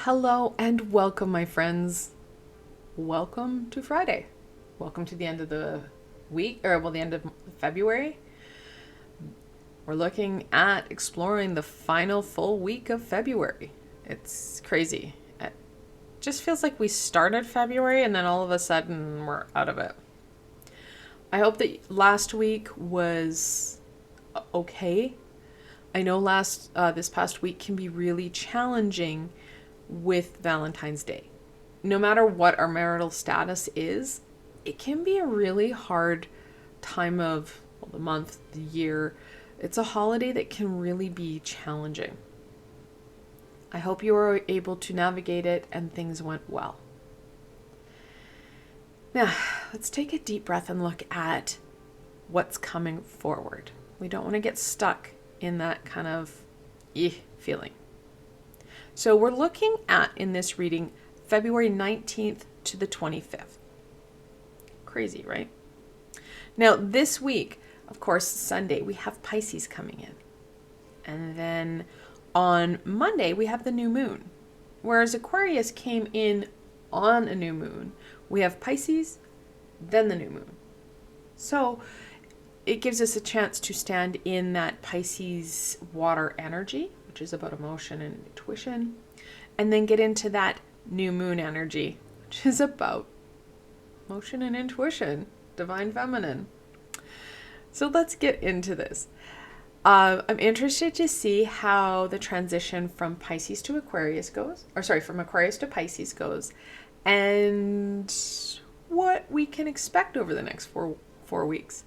Hello and welcome, my friends. Welcome to Friday. Welcome to the end of the week, the end of February. We're looking at exploring the final full week of February. It's crazy. It just feels like we started February and then all of a sudden we're out of it. I hope that last week was okay. I know this past week can be really challenging with Valentine's Day. No matter what our marital status is, it can be a really hard time of the month, the year. It's a holiday that can really be challenging. I hope you were able to navigate it and things went well. Now, let's take a deep breath and look at what's coming forward. We don't want to get stuck in that kind of feeling. So we're looking at, in this reading, February 19th to the 25th. Crazy, right? Now, this week, of course, Sunday, we have Pisces coming in. And then on Monday, we have the new moon. Whereas Aquarius came in on a new moon, we have Pisces, then the new moon. So it gives us a chance to stand in that Pisces water energy, which is about emotion and intuition, and then get into that new moon energy, which is about emotion and intuition, divine feminine. So let's get into this. I'm interested to see how the transition from Pisces to Aquarius goes, from Aquarius to Pisces goes, and what we can expect over the next four weeks.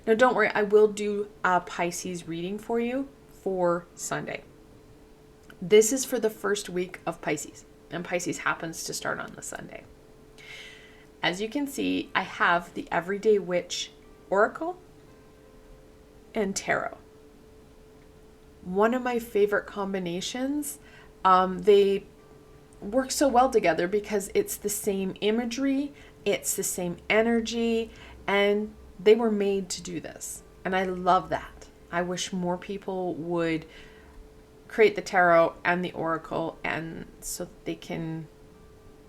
Now, don't worry, I will do a Pisces reading for you for Sunday. This is for the first week of Pisces, and Pisces happens to start on the Sunday. As you can see, I have the Everyday Witch Oracle and Tarot. One of my favorite combinations. They work so well together because it's the same imagery, it's the same energy, and they were made to do this. And I love that. I wish more people would create the tarot and the oracle, and so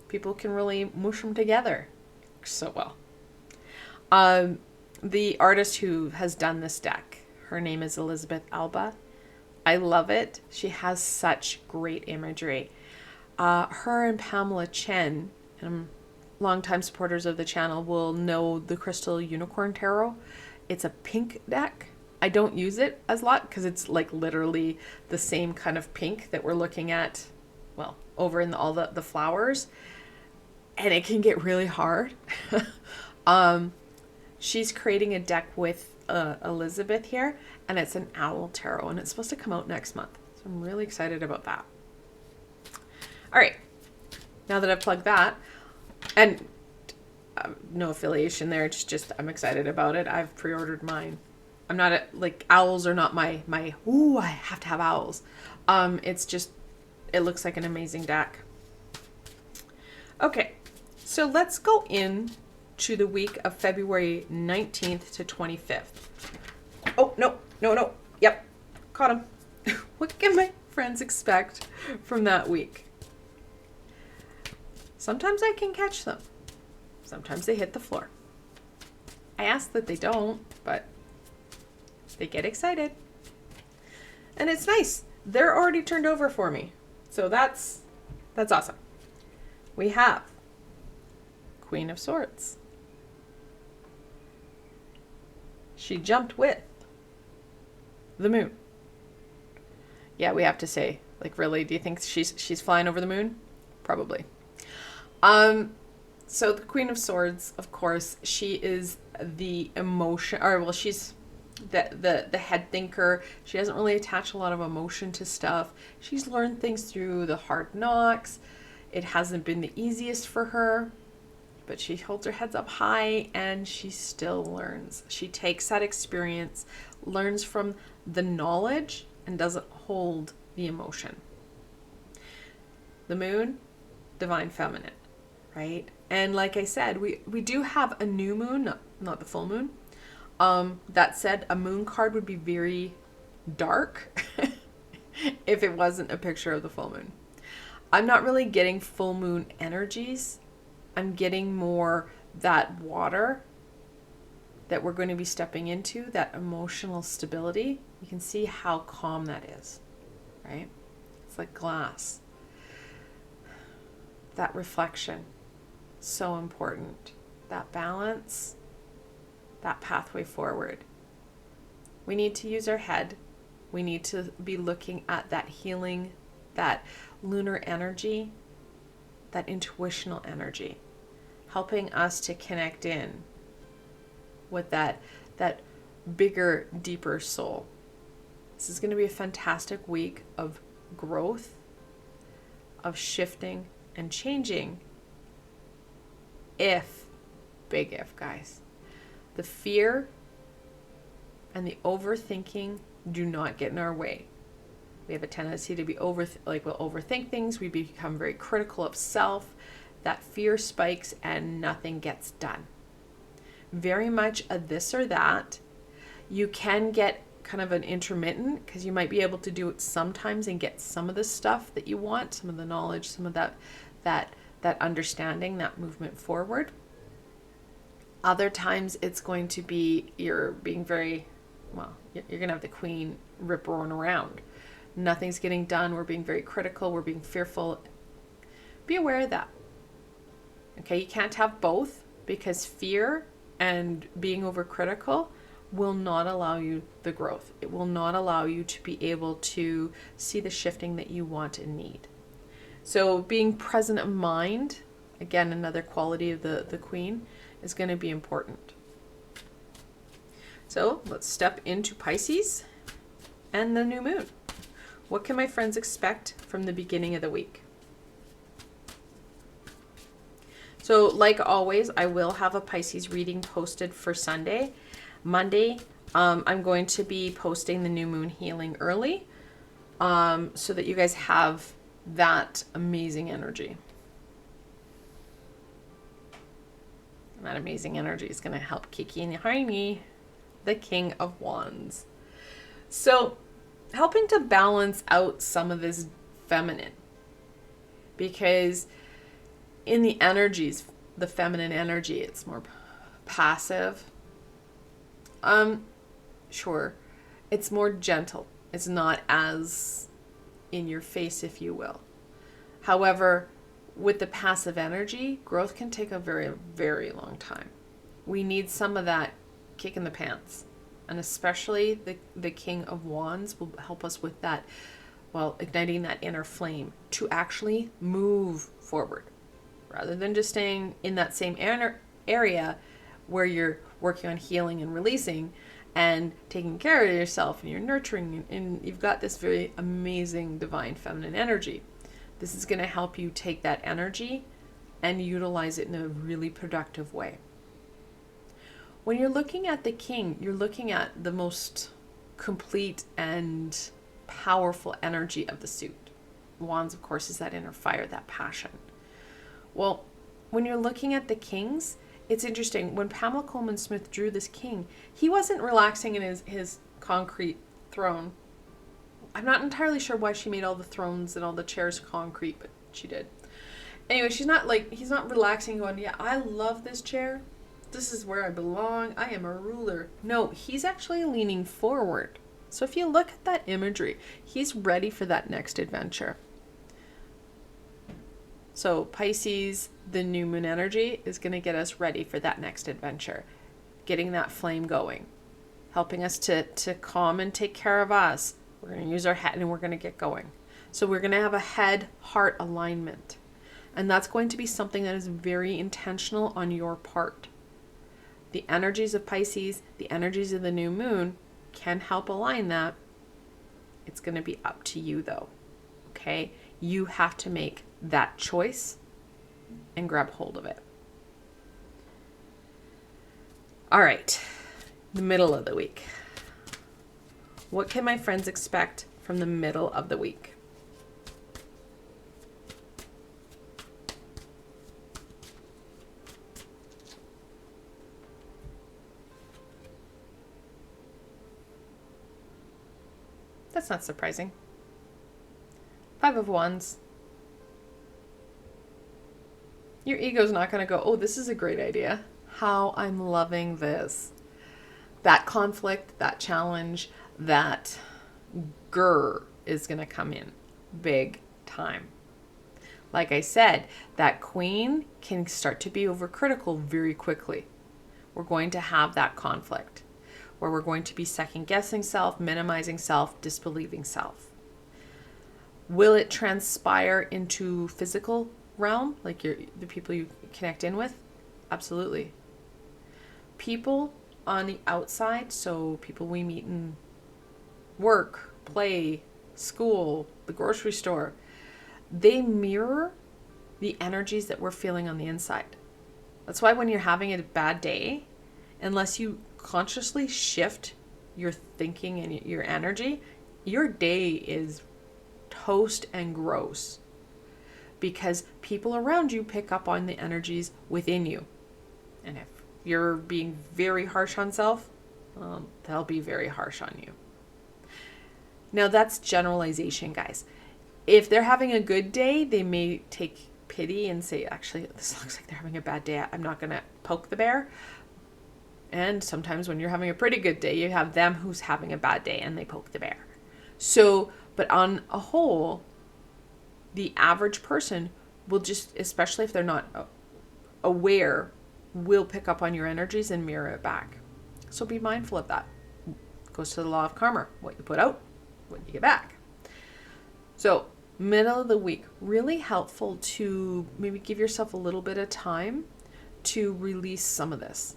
people can really mush them together so well. The artist who has done this deck, her name is Elizabeth Alba. I love it. She has such great imagery. Her and Pamela Chen, longtime supporters of the channel, will know the Crystal Unicorn Tarot. It's a pink deck. I don't use it as a lot because it's like literally the same kind of pink that we're looking at, over in all the flowers. And it can get really hard. She's creating a deck with Elizabeth here, and it's an owl tarot, and it's supposed to come out next month. So I'm really excited about that. All right, now that I've plugged that, and no affiliation there, it's just I'm excited about it. I've pre-ordered mine. I'm not owls are not my I have to have owls. It's just, it looks like an amazing deck. Okay, so let's go in to the week of February 19th to 25th. Oh, no. Yep, caught him. What can my friends expect from that week? Sometimes I can catch them. Sometimes they hit the floor. I ask that they don't, but they get excited. And it's nice. They're already turned over for me. So that's awesome. We have Queen of Swords. She jumped with the moon. Yeah, we have to say, really, do you think she's flying over the moon? Probably. So the Queen of Swords, of course, she is the emotion, she's the head thinker. She doesn't really attach a lot of emotion to stuff. She's learned things through the hard knocks. It hasn't been the easiest for her, but she holds her heads up high and she still learns. She takes that experience, learns from the knowledge, and doesn't hold the emotion. The moon, divine feminine, right? And like I said, we do have a new moon, not the full moon. That said, a moon card would be very dark if it wasn't a picture of the full moon. I'm not really getting full moon energies. I'm getting more that water that we're going to be stepping into, that emotional stability. You can see how calm that is, right? It's like glass. That reflection, so important. That balance, that pathway forward. We need to use our head. We need to be looking at that healing, that lunar energy, that intuitional energy, helping us to connect in with that bigger, deeper soul. This is going to be a fantastic week of growth, of shifting and changing. If, big if, guys, the fear and the overthinking do not get in our way. We have a tendency to be we'll overthink things. We become very critical of self. That fear spikes and nothing gets done. Very much a this or that. You can get kind of an intermittent, because you might be able to do it sometimes and get some of the stuff that you want, some of the knowledge, some of that understanding, that movement forward. Other times it's going to be you're being very, you're going to have the queen rip roaring around. Nothing's getting done. We're being very critical. We're being fearful. Be aware of that. Okay, you can't have both, because fear and being overcritical will not allow you the growth. It will not allow you to be able to see the shifting that you want and need. So being present of mind, again, another quality of the queen, is going to be important. So let's step into Pisces and the new moon. What can my friends expect from the beginning of the week? So like always, I will have a Pisces reading posted for Sunday. Monday, I'm going to be posting the new moon healing early, so that you guys have that amazing energy. And that amazing energy is going to help Kiki and Jaime, the King of Wands. So helping to balance out some of this feminine, because in the energies, the feminine energy, it's more passive. Sure, it's more gentle. It's not as in your face, if you will. However, with the passive energy, growth can take a very, very long time. We need some of that kick in the pants. And especially the King of Wands will help us with that, igniting that inner flame to actually move forward, rather than just staying in that same area where you're working on healing and releasing and taking care of yourself, and you're nurturing, and you've got this very amazing divine feminine energy. This is going to help you take that energy and utilize it in a really productive way. When you're looking at the king, you're looking at the most complete and powerful energy of the suit. Wands, of course, is that inner fire, that passion. Well, when you're looking at the kings, it's interesting. When Pamela Coleman Smith drew this king, he wasn't relaxing in his concrete throne. I'm not entirely sure why she made all the thrones and all the chairs concrete, but she did. Anyway, he's not relaxing going, yeah, I love this chair. This is where I belong. I am a ruler. No, he's actually leaning forward. So if you look at that imagery, he's ready for that next adventure. So Pisces, the new moon energy, is going to get us ready for that next adventure. Getting that flame going. Helping us to calm and take care of us. We're going to use our head and we're going to get going. So we're going to have a head-heart alignment. And that's going to be something that is very intentional on your part. The energies of Pisces, the energies of the new moon can help align that. It's going to be up to you though. Okay? You have to make that choice and grab hold of it. All right. The middle of the week. What can my friends expect from the middle of the week? That's not surprising. 5 of Wands. Your ego's not going to go, oh, this is a great idea. How I'm loving this. That conflict, that challenge, that grr is going to come in big time. Like I said, that queen can start to be overcritical very quickly. We're going to have that conflict where we're going to be second guessing self, minimizing self, disbelieving self. Will it transpire into physical realm, like the people you connect in with? Absolutely. People on the outside, so people we meet in work, play, school, the grocery store, they mirror the energies that we're feeling on the inside. That's why when you're having a bad day, unless you consciously shift your thinking and your energy, your day is toast and gross, because people around you pick up on the energies within you. And if you're being very harsh on self, they'll be very harsh on you. Now that's generalization, guys. If they're having a good day, they may take pity and say, actually, this looks like they're having a bad day. I'm not going to poke the bear. And sometimes when you're having a pretty good day, you have them who's having a bad day and they poke the bear. So, but on a whole, the average person will just, especially if they're not aware, will pick up on your energies and mirror it back. So be mindful of that. It goes to the law of karma. What you put out, what you get back. So middle of the week, really helpful to maybe give yourself a little bit of time to release some of this.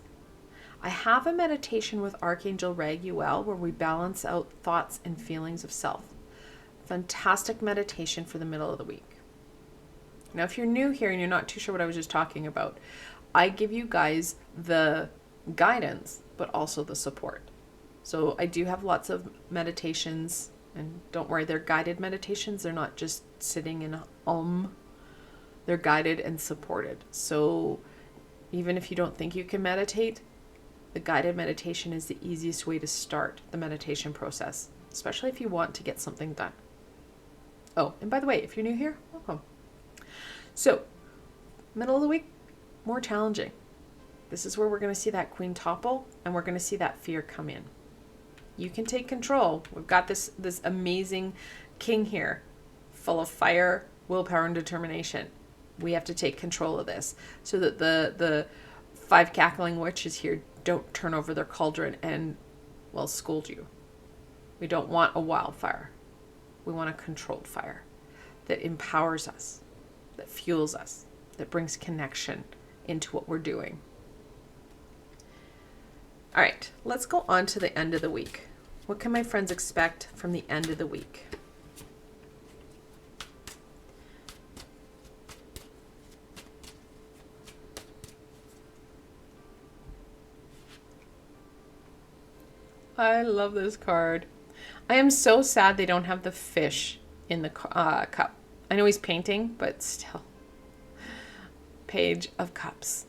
I have a meditation with Archangel Raguel where we balance out thoughts and feelings of self. Fantastic meditation for the middle of the week. Now, if you're new here and you're not too sure what I was just talking about, I give you guys the guidance, but also the support. So I do have lots of meditations, and don't worry, they're guided meditations. They're not just sitting in they're guided and supported. So even if you don't think you can meditate, the guided meditation is the easiest way to start the meditation process, especially if you want to get something done. Oh, and by the way, if you're new here, welcome. So, middle of the week, more challenging. This is where we're going to see that queen topple, and we're going to see that fear come in. You can take control. We've got this amazing king here, full of fire, willpower, and determination. We have to take control of this so that the five cackling witches here don't turn over their cauldron and, well, scold you. We don't want a wildfire. We want a controlled fire that empowers us, that fuels us, that brings connection into what we're doing. All right, let's go on to the end of the week. What can my friends expect from the end of the week? I love this card. I am so sad they don't have the fish in the cup. I know he's painting, but still. Page of Cups.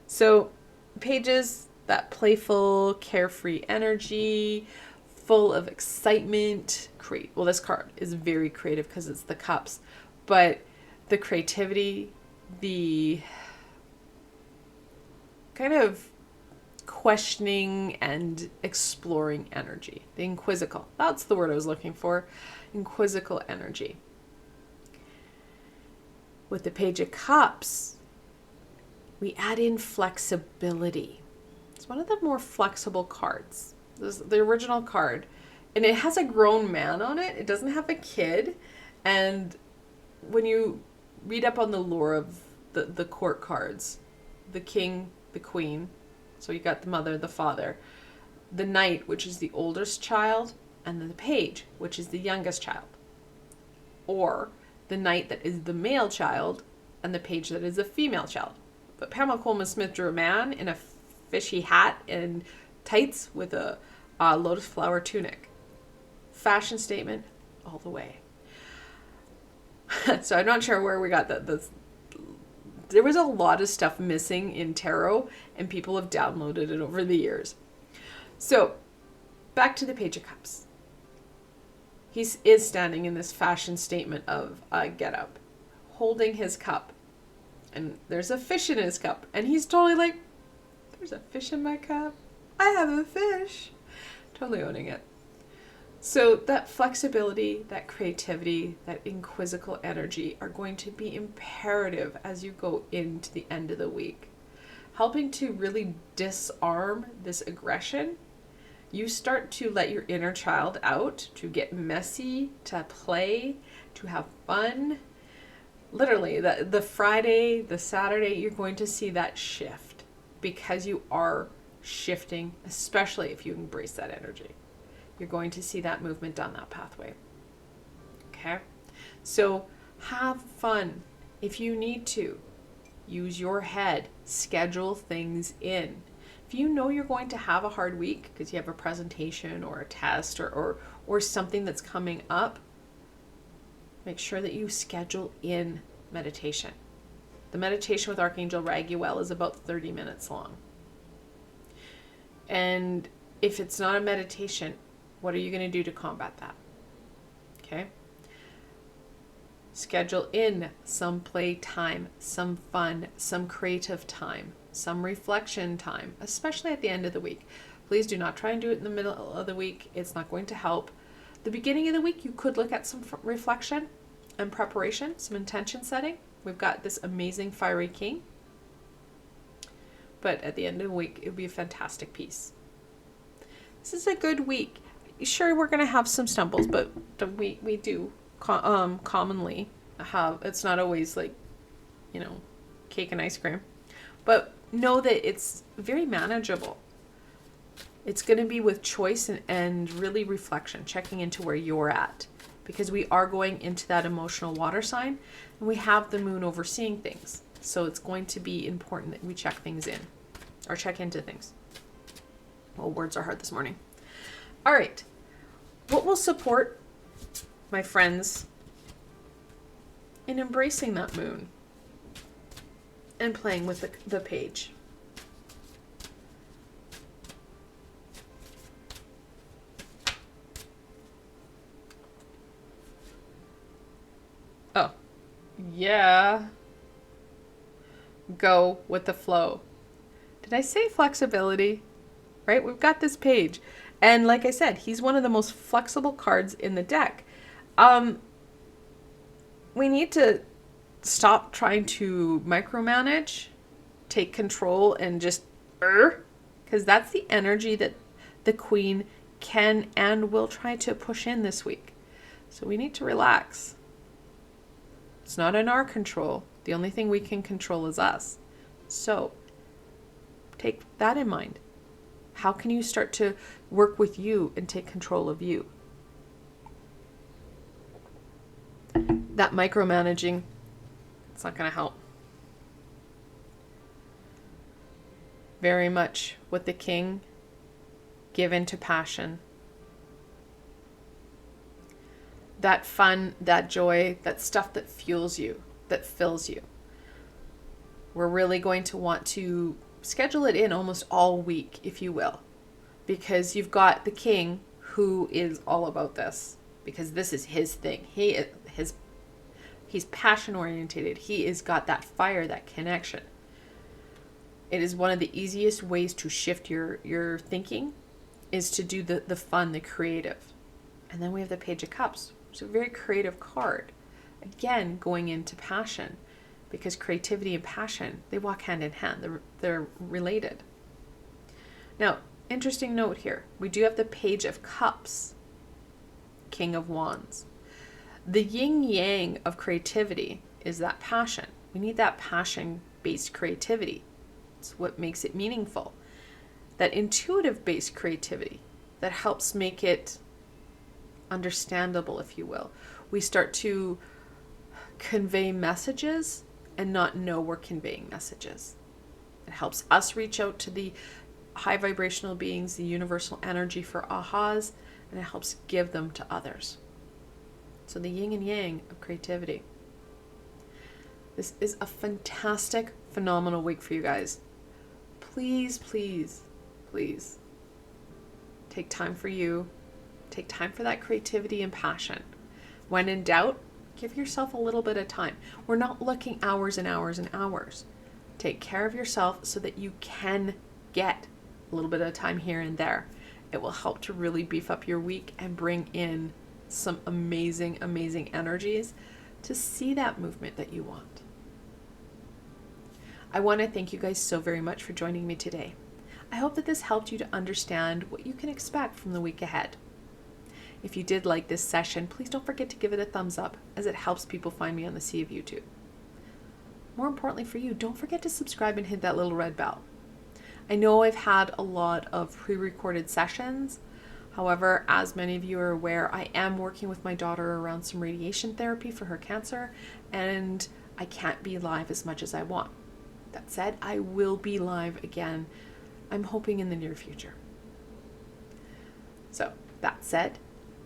So, pages, that playful, carefree energy, full of excitement. Well, this card is very creative because it's the cups, but the creativity, the kind of questioning and exploring energy, the inquisical. That's the word I was looking for. Inquisical energy. With the Page of Cups, we add in flexibility. It's one of the more flexible cards. This is the original card, and it has a grown man on it. It doesn't have a kid. And when you read up on the lore of the court cards, the king, the queen, so you got the mother, the father, the knight, which is the oldest child, and then the page, which is the youngest child. Or the knight that is the male child, and the page that is the female child. But Pamela Coleman Smith drew a man in a fishy hat and tights with a lotus flower tunic. Fashion statement all the way. So I'm not sure where we got that. There was a lot of stuff missing in tarot, and people have downloaded it over the years. So, back to the Page of Cups. He is standing in this fashion statement of get up, holding his cup. and there's a fish in his cup, and he's totally like, there's a fish in my cup. I have a fish. Totally owning it. So that flexibility, that creativity, that inquisical energy are going to be imperative as you go into the end of the week. Helping to really disarm this aggression, you start to let your inner child out, to get messy, to play, to have fun. Literally, the Friday, the Saturday, you're going to see that shift because you are shifting, especially if you embrace that energy. You're going to see that movement down that pathway. Okay? So have fun. If you need to, use your head, schedule things in. If you know you're going to have a hard week because you have a presentation or a test or something that's coming up, make sure that you schedule in meditation. The meditation with Archangel Raguel is about 30 minutes long. And if it's not a meditation, what are you going to do to combat that? Okay? Schedule in some play time, some fun, some creative time, some reflection time, especially at the end of the week. Please do not try and do it in the middle of the week. It's not going to help. The beginning of the week, you could look at some reflection and preparation, some intention setting. We've got this amazing fiery king. But at the end of the week, it would be a fantastic piece. This is a good week. Sure, we're going to have some stumbles, but we do commonly have, it's not always like, cake and ice cream. But know that it's very manageable. It's going to be with choice and really reflection, checking into where you're at. Because we are going into that emotional water sign, and we have the moon overseeing things. So it's going to be important that we check things in, or check into things. Well, words are hard this morning. All right. What will support my friends in embracing that moon and playing with the page? Oh, yeah. Go with the flow. Did I say flexibility? Right? We've got this page. And like I said, he's one of the most flexible cards in the deck. We need to stop trying to micromanage, take control, and just because that's the energy that the Queen can and will try to push in this week. So we need to relax. It's not in our control. The only thing we can control is us. So take that in mind. How can you start to work with you and take control of you? That micromanaging, it's not going to help. Very much with the king, give into passion. That fun, that joy, that stuff that fuels you, that fills you. We're really going to want to schedule it in almost all week, if you will, because you've got the king who is all about this, because this is his thing. He's passion orientated. He has got that fire, that connection. It is one of the easiest ways to shift your thinking is to do the fun, the creative. And then we have the Page of Cups. It's a very creative card. Again, going into passion. Because creativity and passion, they walk hand in hand. They're related. Now, interesting note here. We do have the Page of Cups, King of Wands. The yin-yang of creativity is that passion. We need that passion-based creativity. It's what makes it meaningful. That intuitive-based creativity that helps make it understandable, if you will. We start to convey messages and not know we're conveying messages. It helps us reach out to the high vibrational beings, the universal energy for ahas, and it helps give them to others. So the yin and yang of creativity. This is a fantastic, phenomenal week for you guys. Please, please, please take time for you. Take time for that creativity and passion. When in doubt, Give yourself a little bit of time. We're not looking hours and hours and hours. Take care of yourself so that you can get a little bit of time here and there. It will help to really beef up your week and bring in some amazing, amazing energies to see that movement that you want. I want to thank you guys so very much for joining me today. I hope that this helped you to understand what you can expect from the week ahead. If you did like this session, please don't forget to give it a thumbs up, as it helps people find me on the sea of YouTube. More importantly for you, don't forget to subscribe and hit that little red bell. I know I've had a lot of pre-recorded sessions. However, as many of you are aware, I am working with my daughter around some radiation therapy for her cancer, and I can't be live as much as I want. That said, I will be live again, I'm hoping in the near future. So, that said,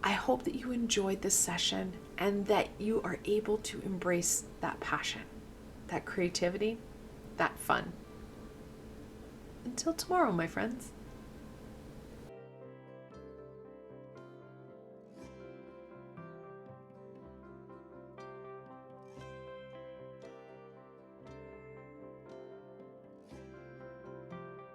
I hope that you enjoyed this session and that you are able to embrace that passion, that creativity, that fun. Until tomorrow, my friends.